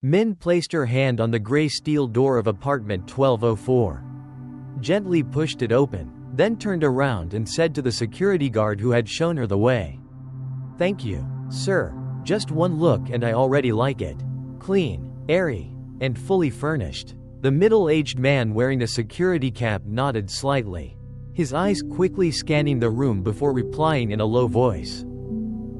Min placed her hand on the gray steel door of apartment 1204. Gently pushed it open, then turned around and said to the security guard who had shown her the way, "Thank you, sir. Just one look and I already like it. Clean, airy, and fully furnished." The middle-aged man wearing a security cap nodded slightly, his eyes quickly scanning the room before replying in a low voice.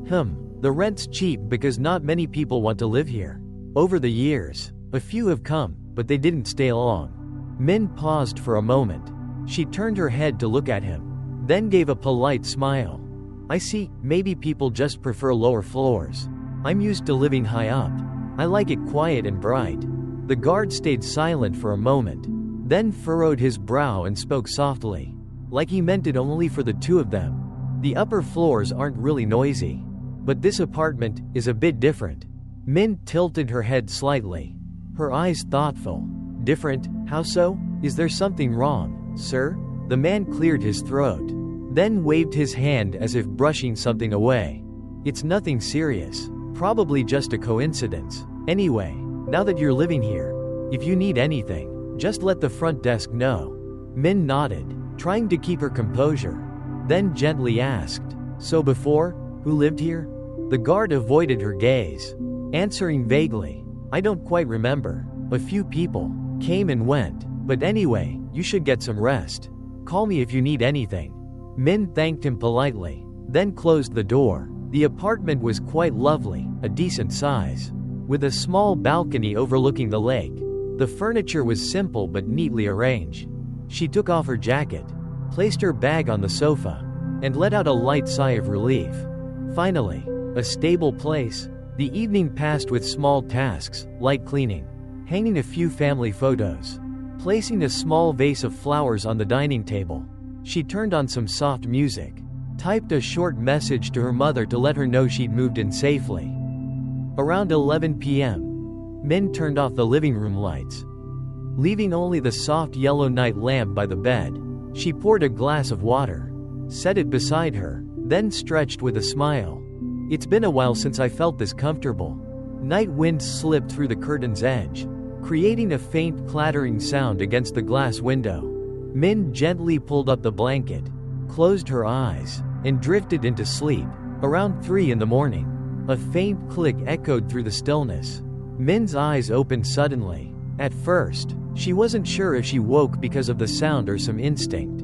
The rent's cheap because not many people want to live here. Over the years, a few have come, but they didn't stay long." Min paused for a moment. She turned her head to look at him, then gave a polite smile. "I see, maybe people just prefer lower floors. I'm used to living high up. I like it quiet and bright." The guard stayed silent for a moment, then furrowed his brow and spoke softly, like he meant it only for the two of them. "The upper floors aren't really noisy. But this apartment is a bit different." Min tilted her head slightly, her eyes thoughtful. "Different? How so? Is there something wrong, sir?" The man cleared his throat, then waved his hand as if brushing something away. "It's nothing serious. Probably just a coincidence. Anyway, now that you're living here, if you need anything, just let the front desk know." Min nodded, trying to keep her composure, then gently asked, "So before, who lived here?" The guard avoided her gaze, answering vaguely, "I don't quite remember. A few people came and went. But anyway, you should get some rest. Call me if you need anything." Min thanked him politely, then closed the door. The apartment was quite lovely, a decent size, with a small balcony overlooking the lake. The furniture was simple but neatly arranged. She took off her jacket, placed her bag on the sofa, and let out a light sigh of relief. Finally, a stable place. The evening passed with small tasks, like cleaning, hanging a few family photos, placing a small vase of flowers on the dining table. She turned on some soft music, typed a short message to her mother to let her know she'd moved in safely. Around 11 p.m., Min turned off the living room lights, leaving only the soft yellow night lamp by the bed. She poured a glass of water, set it beside her, then stretched with a smile. "It's been a while since I felt this comfortable." Night wind slipped through the curtain's edge, creating a faint clattering sound against the glass window. Min gently pulled up the blanket, closed her eyes, and drifted into sleep. Around 3 in the morning, a faint click echoed through the stillness. Min's eyes opened suddenly. At first, she wasn't sure if she woke because of the sound or some instinct.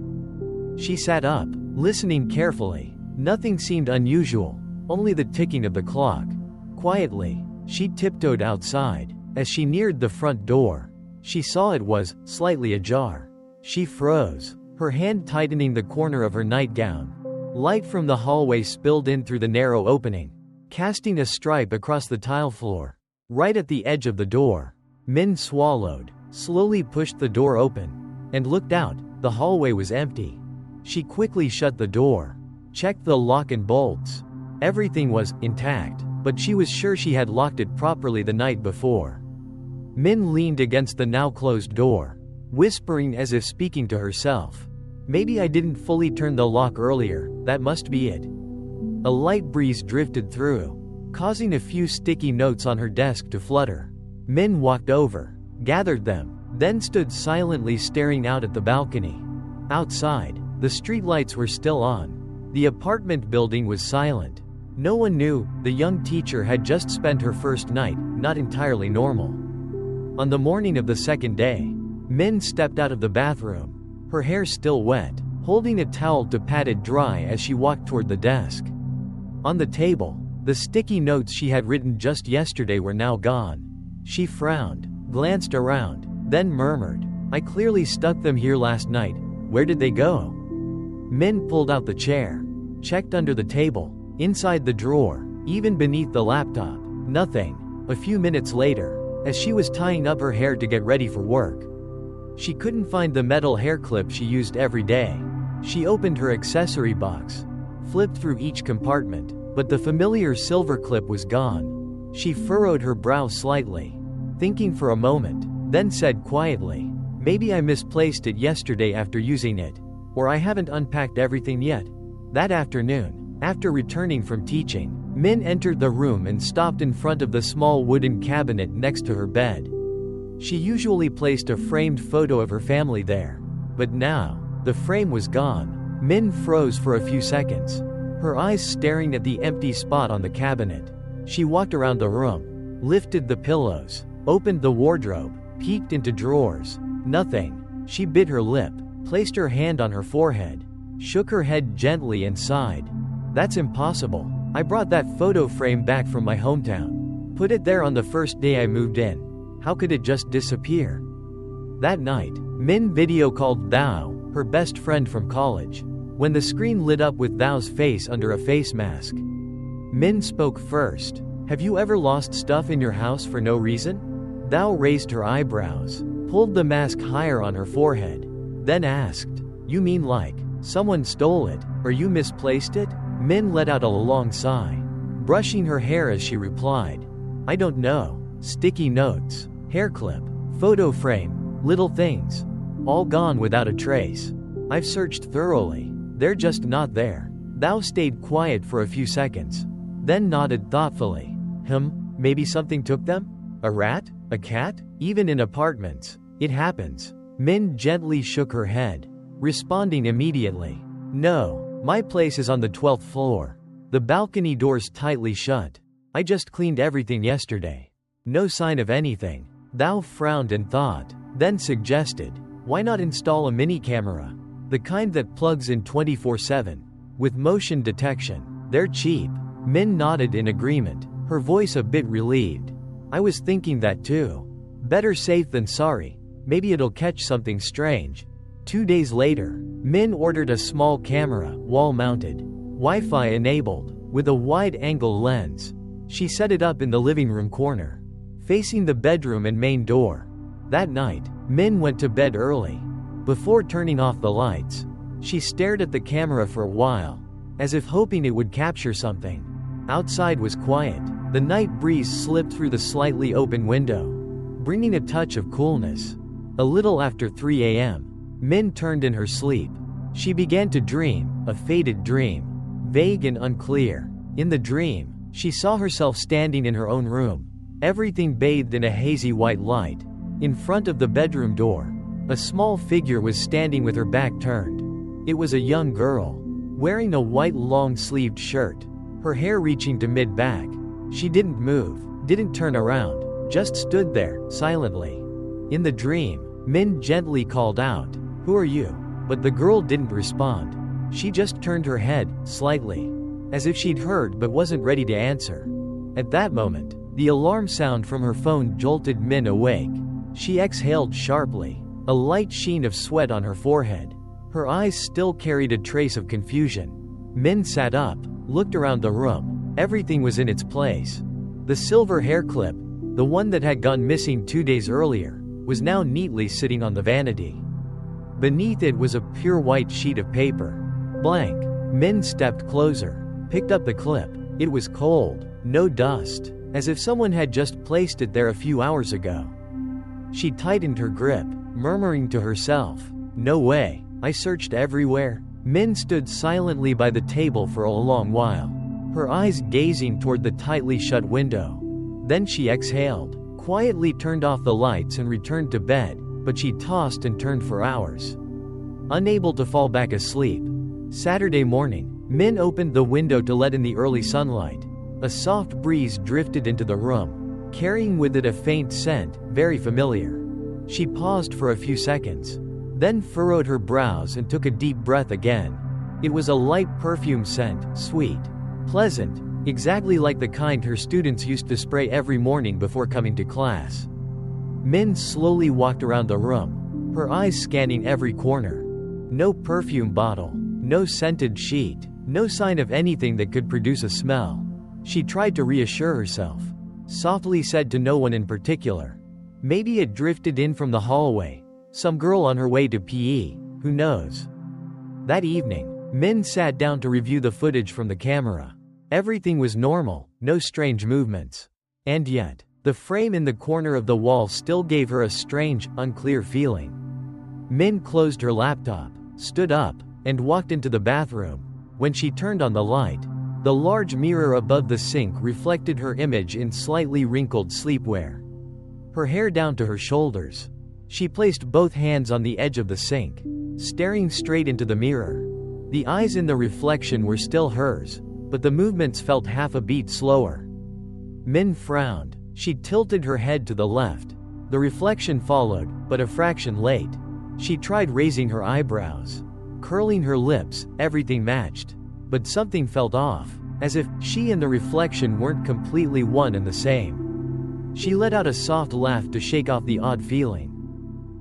She sat up, listening carefully. Nothing seemed unusual, only the ticking of the clock. Quietly, she tiptoed outside. As she neared the front door, she saw it was slightly ajar. She froze, her hand tightening the corner of her nightgown. Light from the hallway spilled in through the narrow opening, casting a stripe across the tile floor. Right at the edge of the door, Min swallowed, slowly pushed the door open, and looked out. The hallway was empty. She quickly shut the door, checked the lock and bolts. Everything was intact, but she was sure she had locked it properly the night before. Min leaned against the now closed door, whispering as if speaking to herself. "Maybe I didn't fully turn the lock earlier, that must be it." A light breeze drifted through, causing a few sticky notes on her desk to flutter. Min walked over, gathered them, then stood silently staring out at the balcony. Outside, the streetlights were still on. The apartment building was silent. No one knew. The young teacher had just spent her first night, not entirely normal. On the morning of the second day, Min stepped out of the bathroom, her hair still wet, holding a towel to pat it dry as she walked toward the desk. On the table, the sticky notes she had written just yesterday were now gone. She frowned, glanced around, then murmured, "I clearly stuck them here last night. Where did they go?" Min pulled out the chair, checked under the table, inside the drawer, even beneath the laptop. Nothing. A few minutes later, as she was tying up her hair to get ready for work, she couldn't find the metal hair clip she used every day. She opened her accessory box, flipped through each compartment, but the familiar silver clip was gone. She furrowed her brow slightly, thinking for a moment, then said quietly, "Maybe I misplaced it yesterday after using it. Or I haven't unpacked everything yet." That afternoon, after returning from teaching, Min entered the room and stopped in front of the small wooden cabinet next to her bed. She usually placed a framed photo of her family there. But now, the frame was gone. Min froze for a few seconds, her eyes staring at the empty spot on the cabinet. She walked around the room, lifted the pillows, opened the wardrobe, peeked into drawers. Nothing. She bit her lip, placed her hand on her forehead, shook her head gently and sighed. That's impossible. I brought that photo frame back from my hometown. Put it there on the first day I moved in. How could it just disappear? That night, Min video called Thao, her best friend from college. When the screen lit up with Thao's face under a face mask, Min spoke first. Have you ever lost stuff in your house for no reason? Thao raised her eyebrows, pulled the mask higher on her forehead, then asked, You mean like, someone stole it, or you misplaced it? Min let out a long sigh, brushing her hair as she replied, I don't know. Sticky notes, hair clip, photo frame, little things. All gone without a trace. I've searched thoroughly. They're just not there. Thao stayed quiet for a few seconds, then nodded thoughtfully. Maybe something took them? A rat? A cat? Even in apartments, it happens. Min gently shook her head, responding immediately. No, my place is on the 12th floor. The balcony door's tightly shut. I just cleaned everything yesterday. No sign of anything. Thao frowned and thought, then suggested, why not install a mini camera? The kind that plugs in 24/7, with motion detection. They're cheap. Min nodded in agreement, her voice a bit relieved. I was thinking that too. Better safe than sorry. Maybe it'll catch something strange. 2 days later, Min ordered a small camera, wall-mounted, Wi-Fi enabled, with a wide-angle lens. She set it up in the living room corner, facing the bedroom and main door. That night, Min went to bed early. Before turning off the lights, she stared at the camera for a while, as if hoping it would capture something. Outside was quiet. The night breeze slipped through the slightly open window, bringing a touch of coolness. A little after 3 a.m., Min turned in her sleep. She began to dream, a faded dream, vague and unclear. In the dream, she saw herself standing in her own room, everything bathed in a hazy white light. In front of the bedroom door, a small figure was standing with her back turned. It was a young girl, wearing a white long-sleeved shirt, her hair reaching to mid-back. She didn't move, didn't turn around, just stood there, silently. In the dream, Min gently called out, Who are you? But the girl didn't respond. She just turned her head, slightly, as if she'd heard but wasn't ready to answer. At that moment, the alarm sound from her phone jolted Min awake. She exhaled sharply, a light sheen of sweat on her forehead. Her eyes still carried a trace of confusion. Min sat up, looked around the room. Everything was in its place. The silver hair clip, the one that had gone missing 2 days earlier, was now neatly sitting on the vanity. Beneath it was a pure white sheet of paper. Blank. Min stepped closer, picked up the clip. It was cold, no dust, as if someone had just placed it there a few hours ago. She tightened her grip, murmuring to herself, No way, I searched everywhere. Min stood silently by the table for a long while, her eyes gazing toward the tightly shut window. Then she exhaled, quietly turned off the lights and returned to bed, but she tossed and turned for hours, unable to fall back asleep. Saturday morning, Min opened the window to let in the early sunlight. A soft breeze drifted into the room, carrying with it a faint scent, very familiar. She paused for a few seconds, then furrowed her brows and took a deep breath again. It was a light perfume scent, sweet, pleasant, exactly like the kind her students used to spray every morning before coming to class. Min slowly walked around the room, her eyes scanning every corner. No perfume bottle, no scented sheet, no sign of anything that could produce a smell. She tried to reassure herself, softly said to no one in particular. Maybe it drifted in from the hallway, some girl on her way to PE, who knows. That evening, Min sat down to review the footage from the camera. Everything was normal, no strange movements. And yet, the frame in the corner of the wall still gave her a strange, unclear feeling. Min closed her laptop, stood up, and walked into the bathroom. When she turned on the light, The large mirror above the sink reflected her image in slightly wrinkled sleepwear. Her hair down to her shoulders. She placed both hands on the edge of the sink, staring straight into the mirror. The eyes in the reflection were still hers, but the movements felt half a beat slower. Min frowned. She tilted her head to the left. The reflection followed, but a fraction late. She tried raising her eyebrows, curling her lips, everything matched. But something felt off, as if she and the reflection weren't completely one and the same. She let out a soft laugh to shake off the odd feeling,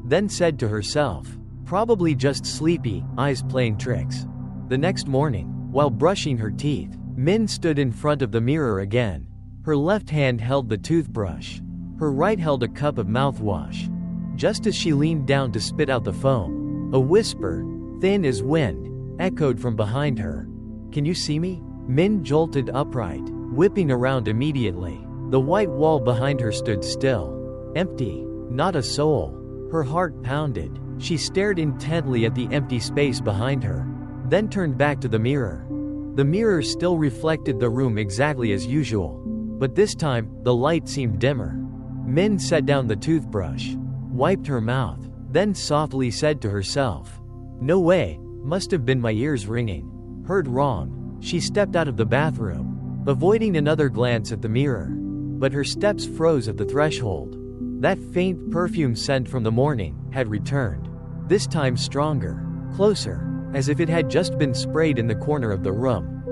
then said to herself, "Probably just sleepy, eyes playing tricks." The next morning, while brushing her teeth, Min stood in front of the mirror again. Her left hand held the toothbrush. Her right held a cup of mouthwash. Just as she leaned down to spit out the foam, a whisper, thin as wind, echoed from behind her. "Can you see me?" Min jolted upright, whipping around immediately. The white wall behind her stood still. Empty. Not a soul. Her heart pounded. She stared intently at the empty space behind her, then turned back to the mirror. The mirror still reflected the room exactly as usual, but this time, the light seemed dimmer. Min set down the toothbrush, wiped her mouth, then softly said to herself, "No way, must have been my ears ringing. Heard wrong." She stepped out of the bathroom, avoiding another glance at the mirror. But her steps froze at the threshold. That faint perfume scent from the morning had returned. This time stronger, closer, as if it had just been sprayed in the corner of the room.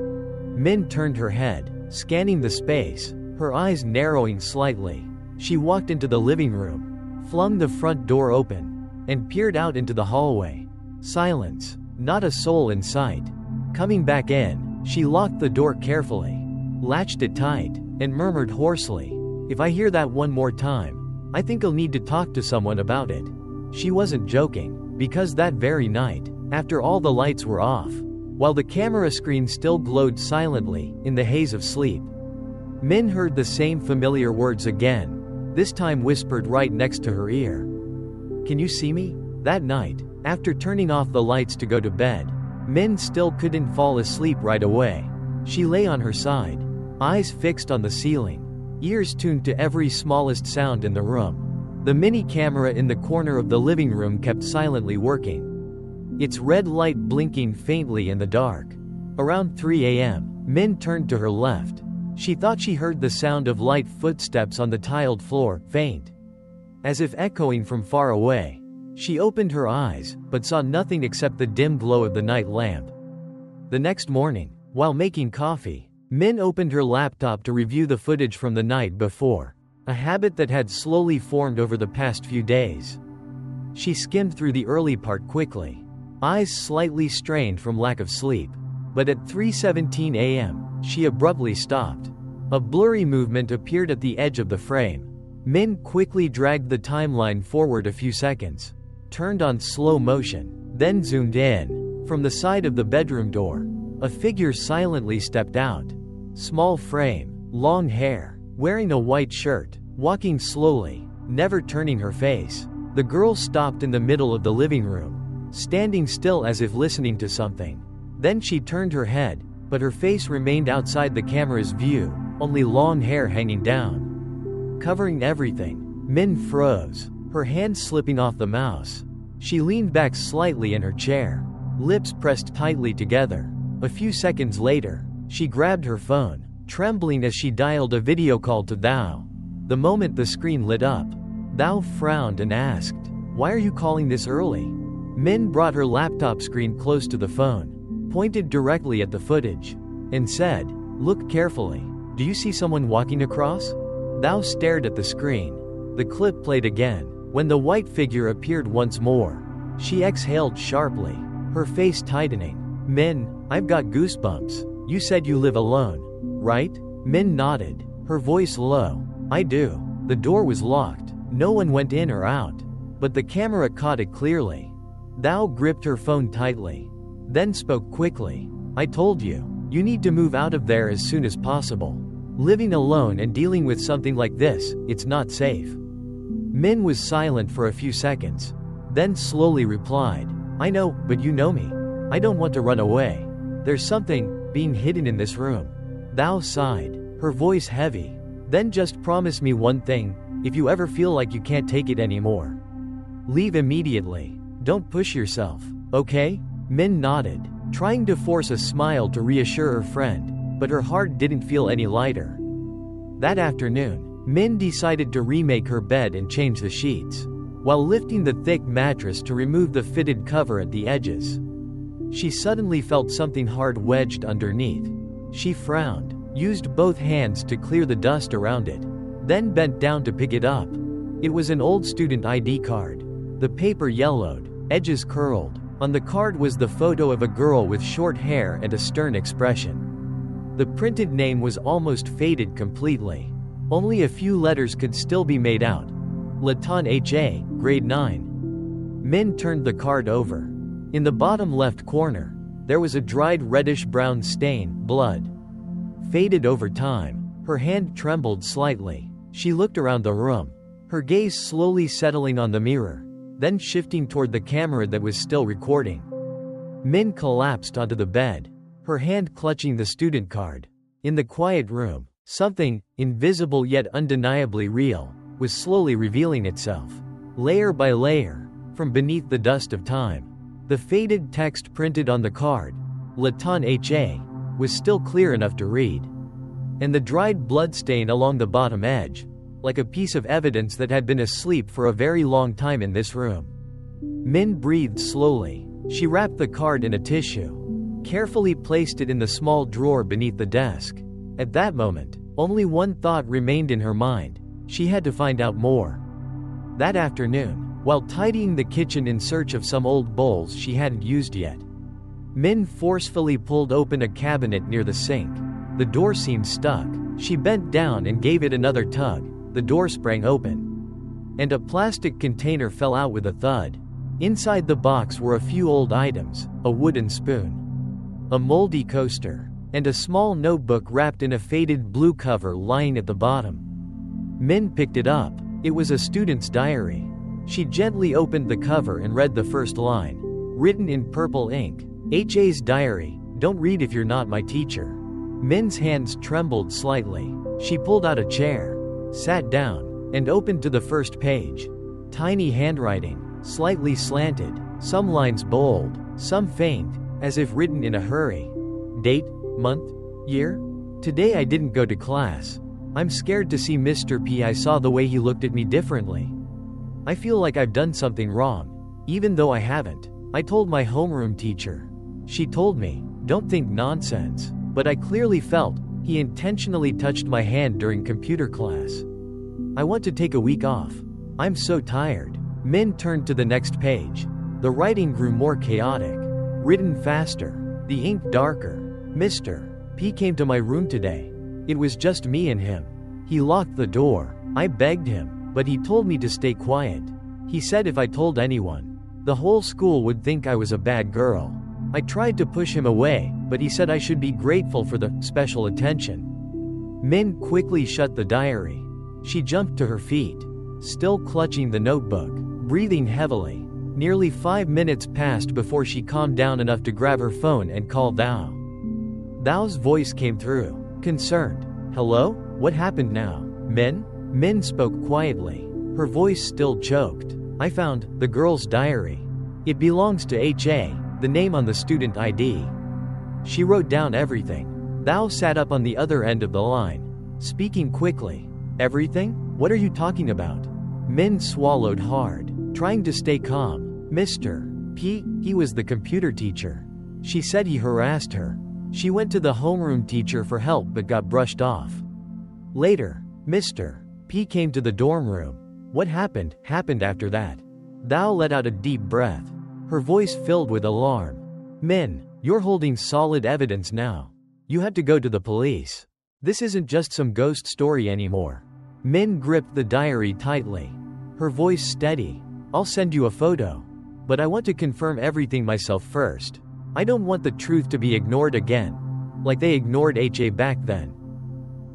Min turned her head, scanning the space, her eyes narrowing slightly. She walked into the living room, flung the front door open, and peered out into the hallway. Silence. Not a soul in sight. Coming back in, she locked the door carefully, latched it tight, and murmured hoarsely, "If I hear that one more time, I think I'll need to talk to someone about it." She wasn't joking, because that very night, after all the lights were off, while the camera screen still glowed silently in the haze of sleep, Min heard the same familiar words again, this time whispered right next to her ear. "Can you see me?" That night, after turning off the lights to go to bed, Min still couldn't fall asleep right away. She lay on her side, eyes fixed on the ceiling, ears tuned to every smallest sound in the room. The mini camera in the corner of the living room kept silently working, its red light blinking faintly in the dark. Around 3 a.m., Min turned to her left. She thought she heard the sound of light footsteps on the tiled floor, faint, as if echoing from far away. She opened her eyes, but saw nothing except the dim glow of the night lamp. The next morning, while making coffee, Min opened her laptop to review the footage from the night before, a habit that had slowly formed over the past few days. She skimmed through the early part quickly, eyes slightly strained from lack of sleep. But at 3:17 a.m., she abruptly stopped. A blurry movement appeared at the edge of the frame. Min quickly dragged the timeline forward a few seconds, turned on slow motion, then zoomed in. From the side of the bedroom door, a figure silently stepped out. Small frame, long hair, wearing a white shirt, walking slowly, never turning her face. The girl stopped in the middle of the living room, standing still as if listening to something. Then she turned her head, but her face remained outside the camera's view, only long hair hanging down, covering everything. Min froze, her hand slipping off the mouse. She leaned back slightly in her chair, lips pressed tightly together. A few seconds later, she grabbed her phone, trembling as she dialed a video call to Thao. The moment the screen lit up, Thao frowned and asked, "Why are you calling this early?" Min brought her laptop screen close to the phone, pointed directly at the footage, and said, "Look carefully. Do you see someone walking across?" Thao stared at the screen. The clip played again. When the white figure appeared once more, she exhaled sharply, her face tightening. "Min, I've got goosebumps. You said you live alone, right?" Min nodded, her voice low. "I do." The door was locked. No one went in or out, but the camera caught it clearly. Thao gripped her phone tightly, then spoke quickly. "I told you. You need to move out of there as soon as possible. Living alone and dealing with something like this, it's not safe." Min was silent for a few seconds, then slowly replied, "I know, but you know me. I don't want to run away. There's something being hidden in this room." Thao sighed, her voice heavy. Then just promise me one thing, if you ever feel like you can't take it anymore. Leave immediately. Don't push yourself, okay? Min nodded, trying to force a smile to reassure her friend, but her heart didn't feel any lighter. That afternoon, Min decided to remake her bed and change the sheets, while lifting the thick mattress to remove the fitted cover at the edges. She suddenly felt something hard wedged underneath. She frowned, used both hands to clear the dust around it, then bent down to pick it up. It was an old student ID card. The paper yellowed, edges curled. On the card was the photo of a girl with short hair and a stern expression. The printed name was almost faded completely. Only a few letters could still be made out. Latan H.A., grade 9. Min turned the card over. In the bottom left corner, there was a dried reddish-brown stain, blood. Faded over time. Her hand trembled slightly. She looked around the room, her gaze slowly settling on the mirror, then shifting toward the camera that was still recording. Min collapsed onto the bed, her hand clutching the student card. In the quiet room, something, invisible yet undeniably real, was slowly revealing itself. Layer by layer, from beneath the dust of time. The faded text printed on the card, Latan H.A., was still clear enough to read. And the dried bloodstain along the bottom edge, like a piece of evidence that had been asleep for a very long time in this room. Min breathed slowly. She wrapped the card in a tissue, carefully placed it in the small drawer beneath the desk. At that moment, only one thought remained in her mind. She had to find out more. That afternoon, while tidying the kitchen in search of some old bowls she hadn't used yet, Min forcefully pulled open a cabinet near the sink. The door seemed stuck. She bent down and gave it another tug. The door sprang open, and a plastic container fell out with a thud. Inside the box were a few old items, a wooden spoon, a moldy coaster, and a small notebook wrapped in a faded blue cover lying at the bottom. Min picked it up. It was a student's diary. She gently opened the cover and read the first line, written in purple ink. H.A.'s diary, don't read if you're not my teacher. Min's hands trembled slightly. She pulled out a chair, sat down, and opened to the first page. Tiny handwriting, slightly slanted, some lines bold, some faint, as if written in a hurry. Date, month, year? Today I didn't go to class. I'm scared to see Mr. P. I saw the way he looked at me differently. I feel like I've done something wrong, even though I haven't. I told my homeroom teacher. She told me, don't think nonsense. But I clearly felt he intentionally touched my hand during computer class. I want to take a week off. I'm so tired. Min turned to the next page. The writing grew more chaotic. Written faster. The ink darker. Mr. P came to my room today. It was just me and him. He locked the door. I begged him, but he told me to stay quiet. He said if I told anyone, the whole school would think I was a bad girl. I tried to push him away, but he said I should be grateful for the special attention. Min quickly shut the diary. She jumped to her feet, still clutching the notebook, breathing heavily. Nearly 5 minutes passed before she calmed down enough to grab her phone and call Thao. Thao's voice came through, concerned. Hello? What happened now? Min? Min spoke quietly, her voice still choked. I found the girl's diary. It belongs to H.A., the name on the student ID. She wrote down everything. Thao sat up on the other end of the line, speaking quickly. Everything? What are you talking about? Min swallowed hard, trying to stay calm. Mr. P, he was the computer teacher. She said he harassed her. She went to the homeroom teacher for help but got brushed off. Later, Mr. P came to the dorm room. What happened after that? Thao let out a deep breath, her voice filled with alarm. Min, you're holding solid evidence now. You had to go to the police. This isn't just some ghost story anymore. Min gripped the diary tightly, her voice steady. I'll send you a photo. But I want to confirm everything myself first. I don't want the truth to be ignored again, like they ignored H.A. back then.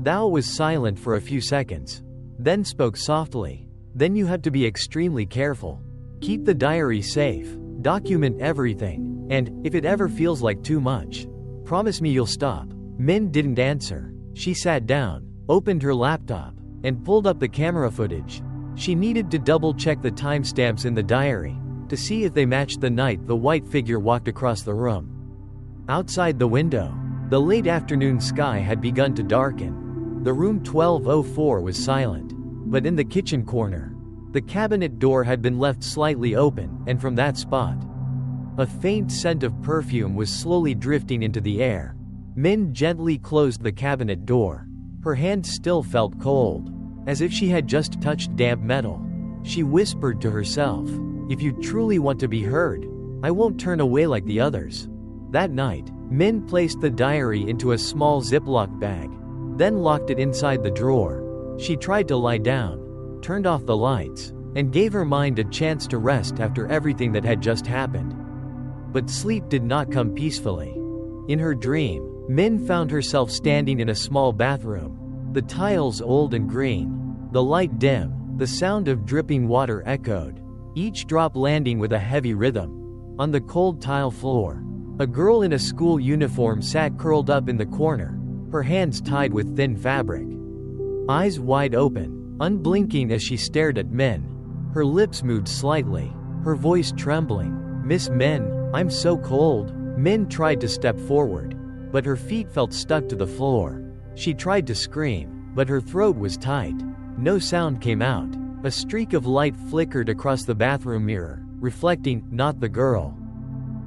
Thao was silent for a few seconds, then spoke softly. Then you have to be extremely careful. Keep the diary safe. Document everything, and, if it ever feels like too much, promise me you'll stop. Min didn't answer. She sat down, opened her laptop, and pulled up the camera footage. She needed to double-check the timestamps in the diary to see if they matched the night the white figure walked across the room. Outside the window, the late afternoon sky had begun to darken. The room 1204 was silent, but in the kitchen corner, the cabinet door had been left slightly open, and from that spot, a faint scent of perfume was slowly drifting into the air. Min gently closed the cabinet door. Her hand still felt cold, as if she had just touched damp metal. She whispered to herself, "If you truly want to be heard, I won't turn away like the others." That night, Min placed the diary into a small Ziploc bag, then locked it inside the drawer. She tried to lie down, turned off the lights, and gave her mind a chance to rest after everything that had just happened. But sleep did not come peacefully. In her dream, Min found herself standing in a small bathroom. The tiles old and green, the light dim, the sound of dripping water echoed, each drop landing with a heavy rhythm. On the cold tile floor, a girl in a school uniform sat curled up in the corner, her hands tied with thin fabric. Eyes wide open, unblinking as she stared at Min. Her lips moved slightly, her voice trembling. "Miss Min, I'm so cold." Min tried to step forward, but her feet felt stuck to the floor. She tried to scream, but her throat was tight. No sound came out. A streak of light flickered across the bathroom mirror, reflecting, not the girl,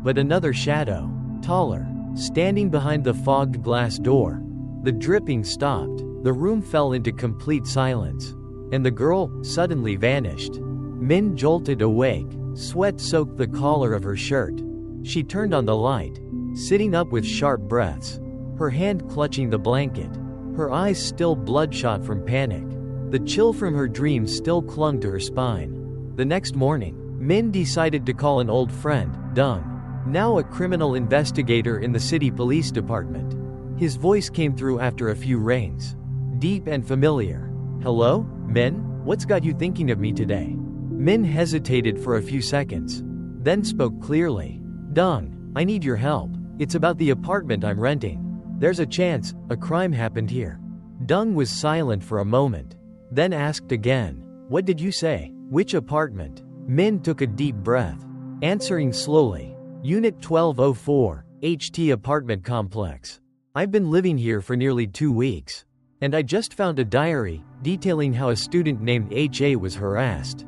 but another shadow, taller, standing behind the fogged glass door. The dripping stopped, the room fell into complete silence, and the girl suddenly vanished. Min jolted awake, sweat soaked the collar of her shirt. She turned on the light, sitting up with sharp breaths, her hand clutching the blanket, her eyes still bloodshot from panic. The chill from her dream still clung to her spine. The next morning, Min decided to call an old friend, Dung, now a criminal investigator in the city police department. His voice came through after a few rings, deep and familiar. "Hello, Min? What's got you thinking of me today?" Min hesitated for a few seconds, then spoke clearly. "Dung, I need your help. It's about the apartment I'm renting. There's a chance a crime happened here." Dung was silent for a moment, then asked again, "What did you say? Which apartment?" Min took a deep breath, answering slowly, "Unit 1204, HT apartment complex. I've been living here for nearly 2 weeks, and I just found a diary detailing how a student named HA was harassed,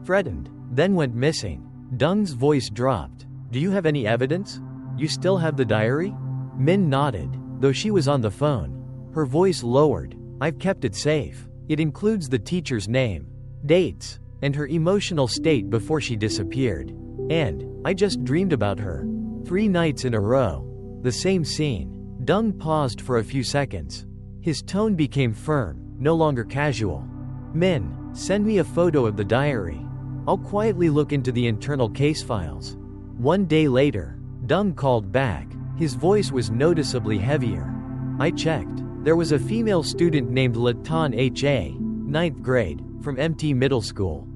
threatened, then went missing." Dung's voice dropped. "Do you have any evidence? You still have the diary?" Min nodded, though she was on the phone. Her voice lowered. "I've kept it safe. It includes the teacher's name, dates, and her emotional state before she disappeared. And I just dreamed about her 3 nights in a row. The same scene." Dung paused for a few seconds. His tone became firm, no longer casual. "Min, send me a photo of the diary. I'll quietly look into the internal case files." 1 day later, Dung called back. His voice was noticeably heavier. "I checked. There was a female student named Latan H.A., 9th grade, from MT Middle School.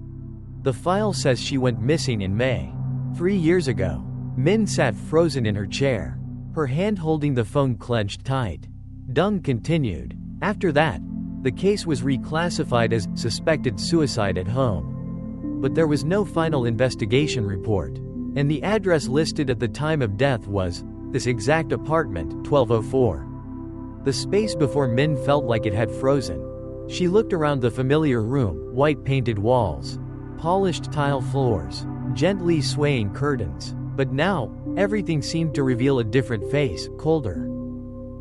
The file says she went missing in May. 3 years ago." Min sat frozen in her chair, her hand holding the phone clenched tight. Dung continued, "After that, the case was reclassified as suspected suicide at home. But there was no final investigation report, and the address listed at the time of death was this exact apartment, 1204. The space before Min felt like it had frozen. She looked around the familiar room, white painted walls, polished tile floors, gently swaying curtains. But now, everything seemed to reveal a different face, colder,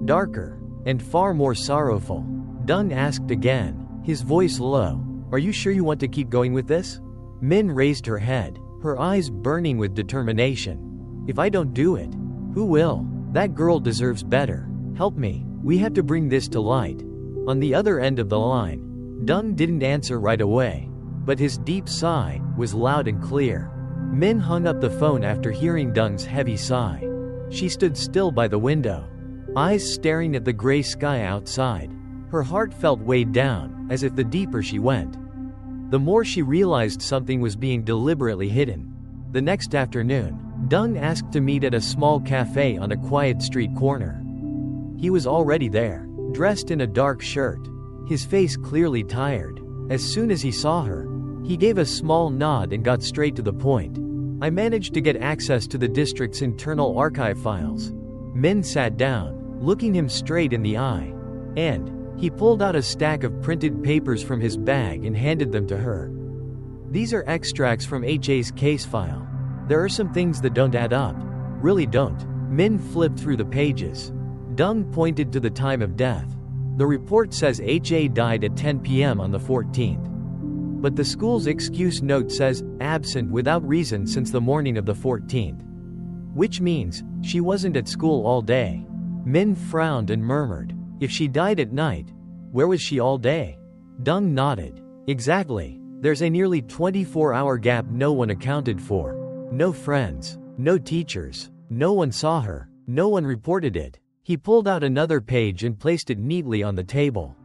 darker, and far more sorrowful. Dung asked again, his voice low, "Are you sure you want to keep going with this?" Min raised her head, her eyes burning with determination. "If I don't do it, who will? That girl deserves better. Help me. We have to bring this to light." On the other end of the line, Dung didn't answer right away, but his deep sigh was loud and clear. Min hung up the phone after hearing Dung's heavy sigh. She stood still by the window, eyes staring at the gray sky outside. Her heart felt weighed down, as if the deeper she went, the more she realized something was being deliberately hidden. The next afternoon, Dung asked to meet at a small cafe on a quiet street corner. He was already there, dressed in a dark shirt, his face clearly tired. As soon as he saw her, he gave a small nod and got straight to the point. I managed to get access to the district's internal archive files. Min sat down, looking him straight in the eye. And he pulled out a stack of printed papers from his bag and handed them to her. These are extracts from HA's case file. There are some things that don't add up. Really don't. Min flipped through the pages. Dung pointed to the time of death. The report says HA died at 10 p.m. on the 14th. But the school's excuse note says, absent without reason since the morning of the 14th. Which means, she wasn't at school all day. Min frowned and murmured, if she died at night, where was she all day? Dung nodded. Exactly. There's a nearly 24-hour gap no one accounted for. No friends, no teachers, no one saw her, no one reported it. He pulled out another page and placed it neatly on the table.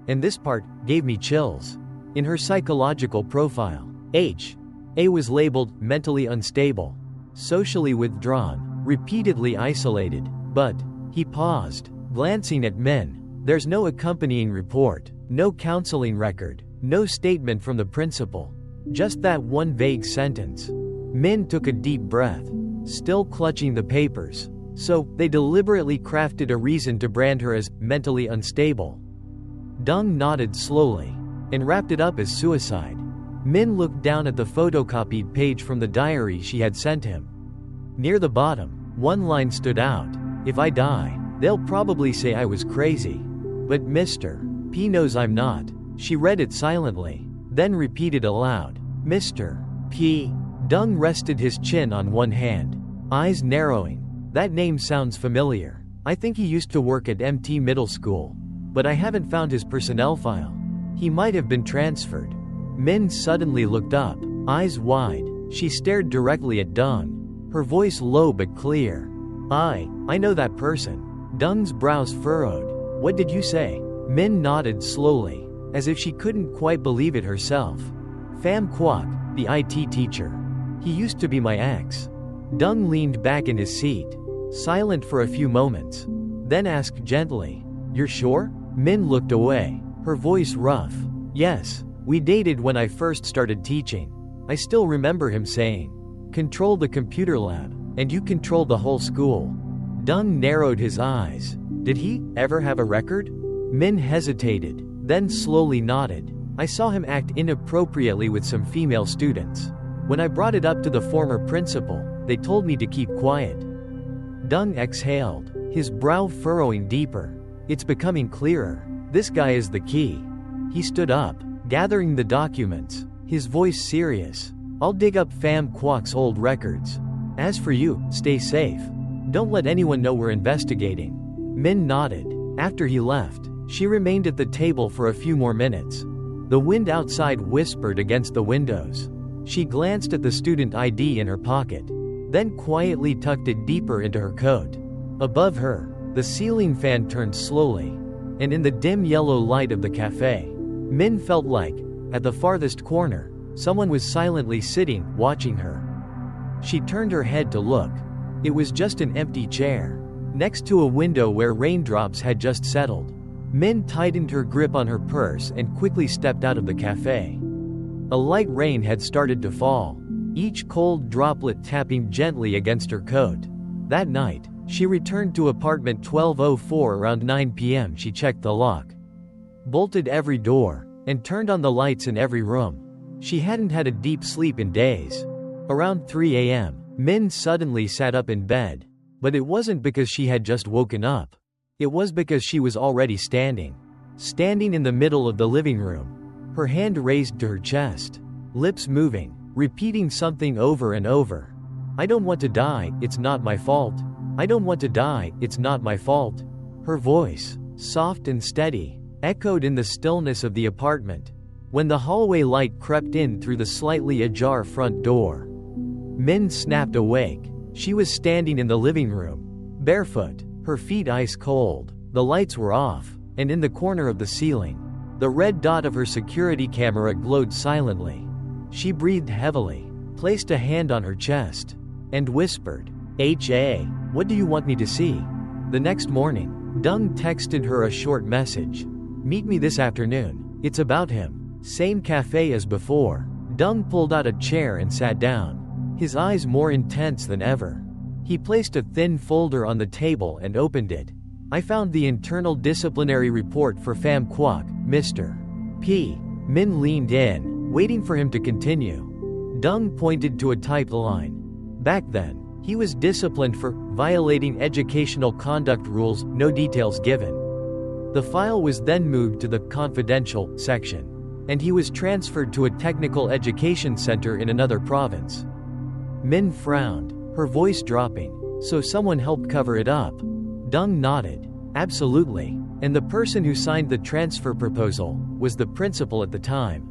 And this part gave me chills. In her psychological profile, H.A. was labeled mentally unstable, socially withdrawn, repeatedly isolated. But he paused, glancing at Min. There's no accompanying report, no counseling record, no statement from the principal. Just that one vague sentence. Min took a deep breath, still clutching the papers. So, they deliberately crafted a reason to brand her as mentally unstable. Dung nodded slowly and wrapped it up as suicide. Min looked down at the photocopied page from the diary she had sent him. Near the bottom, one line stood out. If I die, they'll probably say I was crazy. But Mr. P knows I'm not. She read it silently, then repeated aloud. Mr. P. Dung rested his chin on one hand, eyes narrowing. That name sounds familiar. I think he used to work at MT Middle School. But I haven't found his personnel file. He might have been transferred. Min suddenly looked up, eyes wide. She stared directly at Dung, her voice low but clear. I know that person. Dung's brows furrowed. What did you say? Min nodded slowly, as if she couldn't quite believe it herself. Pham Quoc, the IT teacher. He used to be my ex. Dung leaned back in his seat, silent for a few moments, then asked gently, You're sure? Min looked away, her voice rough. Yes, we dated when I first started teaching. I still remember him saying, Control the computer lab, and you control the whole school. Dung narrowed his eyes. Did he ever have a record? Min hesitated, then slowly nodded. I saw him act inappropriately with some female students. When I brought it up to the former principal, they told me to keep quiet. Dung exhaled, his brow furrowing deeper. It's becoming clearer. This guy is the key. He stood up, gathering the documents, his voice serious. I'll dig up Pham Quoc's old records. As for you, stay safe. Don't let anyone know we're investigating. Min nodded. After he left, she remained at the table for a few more minutes. The wind outside whispered against the windows. She glanced at the student ID in her pocket, then quietly tucked it deeper into her coat. Above her, the ceiling fan turned slowly, and in the dim yellow light of the cafe, Min felt like, at the farthest corner, someone was silently sitting, watching her. She turned her head to look. It was just an empty chair, next to a window where raindrops had just settled. Min tightened her grip on her purse and quickly stepped out of the cafe. A light rain had started to fall, each cold droplet tapping gently against her coat. That night, she returned to apartment 1204 around 9 p.m. She checked the lock, bolted every door, and turned on the lights in every room. She hadn't had a deep sleep in days. Around 3 a.m., Min suddenly sat up in bed. But it wasn't because she had just woken up. It was because she was already standing in the middle of the living room, her hand raised to her chest, lips moving, repeating something over and over. I don't want to die, it's not my fault. I don't want to die, it's not my fault. Her voice, soft and steady, echoed in the stillness of the apartment. When the hallway light crept in through the slightly ajar front door, Min snapped awake. She was standing in the living room, barefoot, her feet ice cold. The lights were off, and in the corner of the ceiling, the red dot of her security camera glowed silently. She breathed heavily, placed a hand on her chest, and whispered, "H.A., what do you want me to see?" The next morning, Dung texted her a short message. Meet me this afternoon. It's about him. Same cafe as before. Dung pulled out a chair and sat down, his eyes more intense than ever. He placed a thin folder on the table and opened it. I found the internal disciplinary report for Pham Quoc, Mr. P. Min leaned in, waiting for him to continue. Dung pointed to a typed line. Back then, he was disciplined for violating educational conduct rules, no details given. The file was then moved to the confidential section, and he was transferred to a technical education center in another province. Min frowned, her voice dropping. So someone helped cover it up? Dung nodded. Absolutely. And the person who signed the transfer proposal was the principal at the time.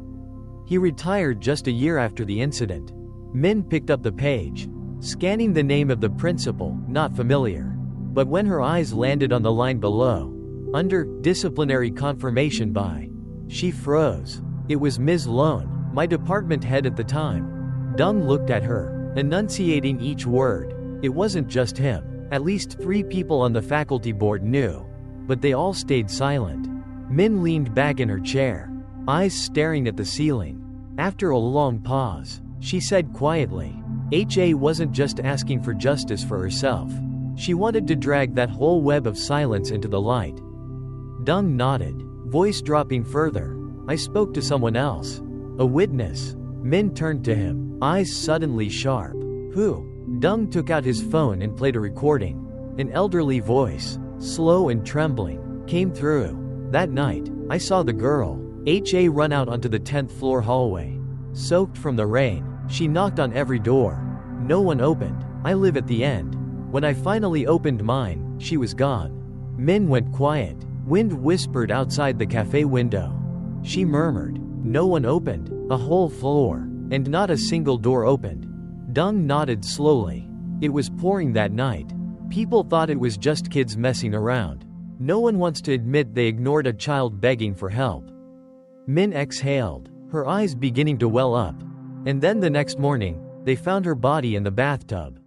He retired just a year after the incident. Min picked up the page, scanning the name of the principal, not familiar. But when her eyes landed on the line below, under disciplinary confirmation by, she froze. It was Ms. Lone, my department head at the time. Dung looked at her, enunciating each word. It wasn't just him. At least 3 people on the faculty board knew. But they all stayed silent. Min leaned back in her chair, eyes staring at the ceiling. After a long pause, she said quietly, HA wasn't just asking for justice for herself. She wanted to drag that whole web of silence into the light. Dung nodded, voice dropping further. I spoke to someone else. A witness. Min turned to him, eyes suddenly sharp. Who? Dung took out his phone and played a recording. An elderly voice, slow and trembling, came through. That night, I saw the girl, HA, run out onto the 10th floor hallway. Soaked from the rain, she knocked on every door. No one opened. I live at the end. When I finally opened mine, she was gone. Min went quiet. Wind whispered outside the cafe window. She murmured. No one opened. A whole floor. And not a single door opened. Dung nodded slowly. It was pouring that night. People thought it was just kids messing around. No one wants to admit they ignored a child begging for help. Min exhaled, her eyes beginning to well up. And then the next morning, they found her body in the bathtub.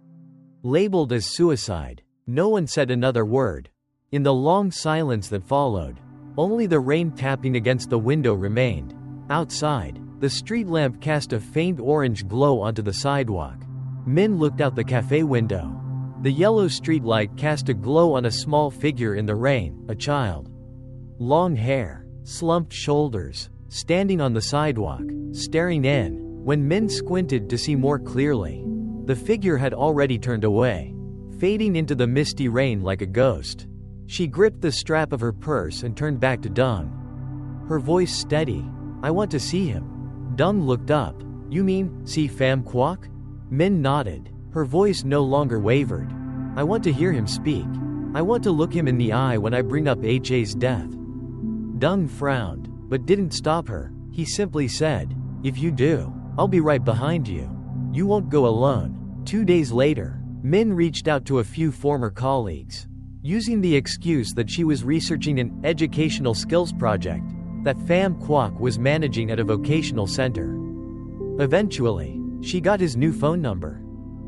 Labeled as suicide. No one said another word. In the long silence that followed, only the rain tapping against the window remained. Outside, the street lamp cast a faint orange glow onto the sidewalk. Min looked out the cafe window. The yellow streetlight cast a glow on a small figure in the rain, a child. Long hair, slumped shoulders, standing on the sidewalk, staring in. When Min squinted to see more clearly, the figure had already turned away, fading into the misty rain like a ghost. She gripped the strap of her purse and turned back to Dung. Her voice steady. I want to see him. Dung looked up. You mean, see Pham Quoc? Min nodded. Her voice no longer wavered. I want to hear him speak. I want to look him in the eye when I bring up HA's death. Dung frowned, but didn't stop her. He simply said, if you do, I'll be right behind you. You won't go alone. 2 days later, Min reached out to a few former colleagues, using the excuse that she was researching an educational skills project that Pham Quoc was managing at a vocational center. Eventually, she got his new phone number.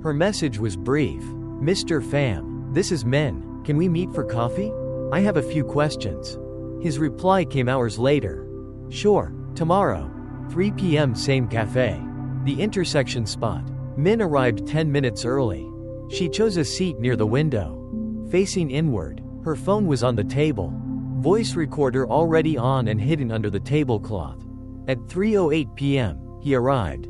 Her message was brief. Mr. Pham, this is Min. Can we meet for coffee? I have a few questions. His reply came hours later. Sure, tomorrow. 3 p.m. same cafe. The intersection spot. Min arrived 10 minutes early. She chose a seat near the window, facing inward. Her phone was on the table. Voice recorder already on and hidden under the tablecloth. At 3:08 p.m., he arrived.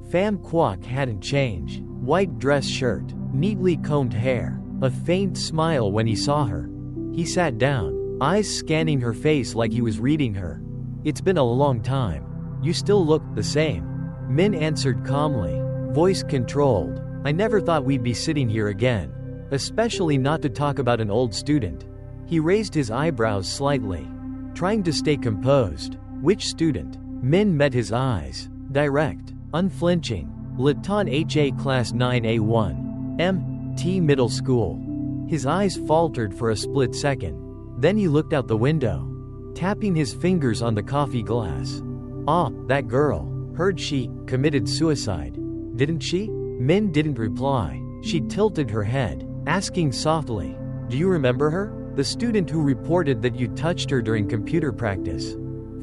Pham Quoc hadn't changed. White dress shirt, neatly combed hair, a faint smile when he saw her. He sat down, eyes scanning her face like he was reading her. It's been a long time. You still look the same. Min answered calmly, voice controlled. I never thought we'd be sitting here again. Especially not to talk about an old student. He raised his eyebrows slightly, trying to stay composed. Which student? Min met his eyes. Direct, unflinching. Laton HA Class 9A1. M.T. Middle School. His eyes faltered for a split second. Then he looked out the window, tapping his fingers on the coffee glass. Ah, that girl. Heard she committed suicide. Didn't she? Min didn't reply. She tilted her head, asking softly, do you remember her? The student who reported that you touched her during computer practice.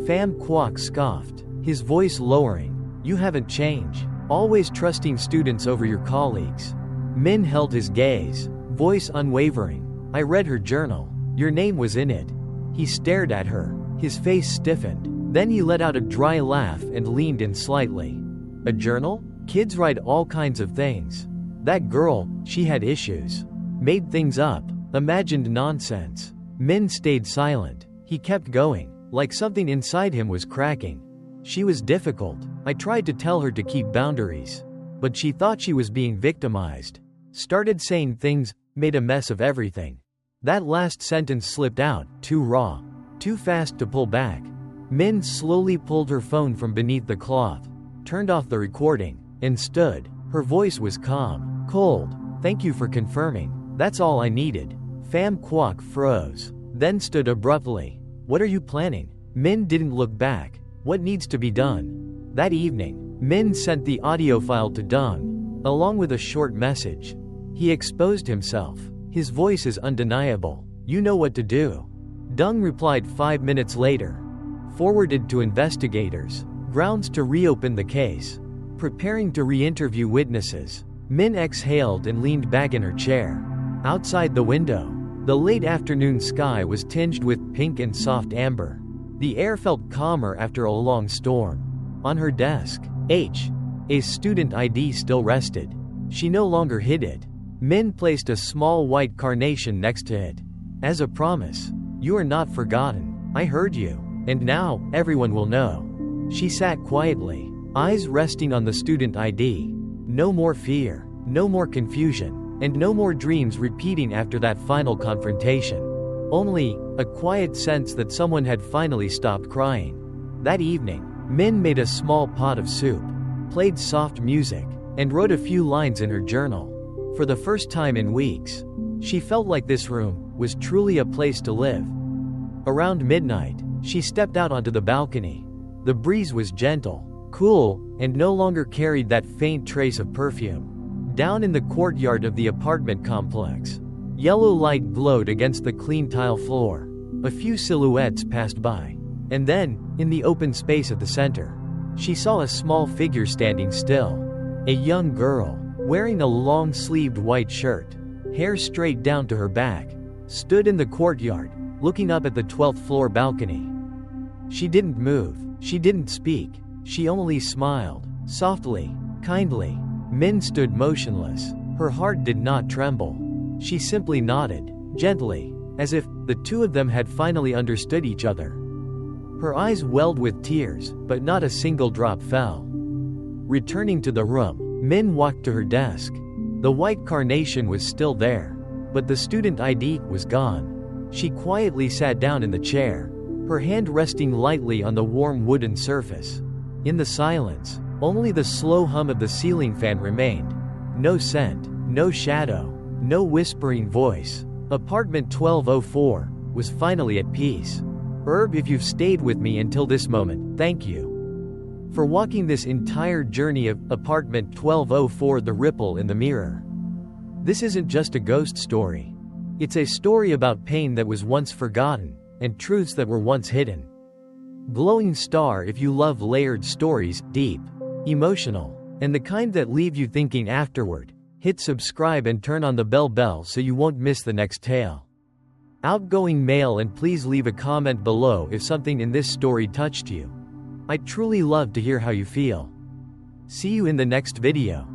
Pham Quoc scoffed, his voice lowering. You haven't changed. Always trusting students over your colleagues. Min held his gaze, voice unwavering. I read her journal. Your name was in it. He stared at her, his face stiffened. Then he let out a dry laugh and leaned in slightly. A journal? Kids write all kinds of things. That girl, she had issues. Made things up, imagined nonsense. Min stayed silent. He kept going, like something inside him was cracking. She was difficult. I tried to tell her to keep boundaries. But she thought she was being victimized. Started saying things, made a mess of everything. That last sentence slipped out, too raw. Too fast to pull back. Min slowly pulled her phone from beneath the cloth, turned off the recording, and stood. Her voice was calm, cold. Thank you for confirming. That's all I needed. Pham Quoc froze, then stood abruptly. What are you planning? Min didn't look back. What needs to be done? That evening, Min sent the audio file to Dung, along with a short message. He exposed himself. His voice is undeniable. You know what to do. Dung replied 5 minutes later. Forwarded to investigators. Grounds to reopen the case. Preparing to re-interview witnesses. Min exhaled and leaned back in her chair. Outside the window, the late afternoon sky was tinged with pink and soft amber. The air felt calmer after a long storm. On her desk, a student ID still rested. She no longer hid it. Min placed a small white carnation next to it. As a promise. You are not forgotten. I heard you. And now, everyone will know. She sat quietly, eyes resting on the student ID. No more fear, no more confusion, and no more dreams repeating after that final confrontation. Only, a quiet sense that someone had finally stopped crying. That evening, Min made a small pot of soup, played soft music, and wrote a few lines in her journal. For the first time in weeks, she felt like this room was truly a place to live. Around midnight, she stepped out onto the balcony. The breeze was gentle, cool, and no longer carried that faint trace of perfume. Down in the courtyard of the apartment complex, yellow light glowed against the clean tile floor. A few silhouettes passed by. And then, in the open space at the center, she saw a small figure standing still. A young girl, wearing a long-sleeved white shirt, hair straight down to her back, stood in the courtyard, looking up at the 12th floor balcony. She didn't move, she didn't speak, she only smiled, softly, kindly. Min stood motionless. Her heart did not tremble. She simply nodded, gently, as if the two of them had finally understood each other. Her eyes welled with tears, but not a single drop fell. Returning to the room, Min walked to her desk. The white carnation was still there, but the student ID was gone. She quietly sat down in the chair, her hand resting lightly on the warm wooden surface. In the silence, only the slow hum of the ceiling fan remained. No scent, no shadow, no whispering voice. Apartment 1204 was finally at peace. Herb, if you've stayed with me until this moment, thank you. For walking this entire journey of Apartment 1204, the ripple in the mirror. This isn't just a ghost story. It's a story about pain that was once forgotten, and truths that were once hidden. Glowing star if you love layered stories, deep, emotional, and the kind that leave you thinking afterward. Hit subscribe and turn on the bell so you won't miss the next tale. Outgoing mail, and please leave a comment below if something in this story touched you. I'd truly love to hear how you feel. See you in the next video.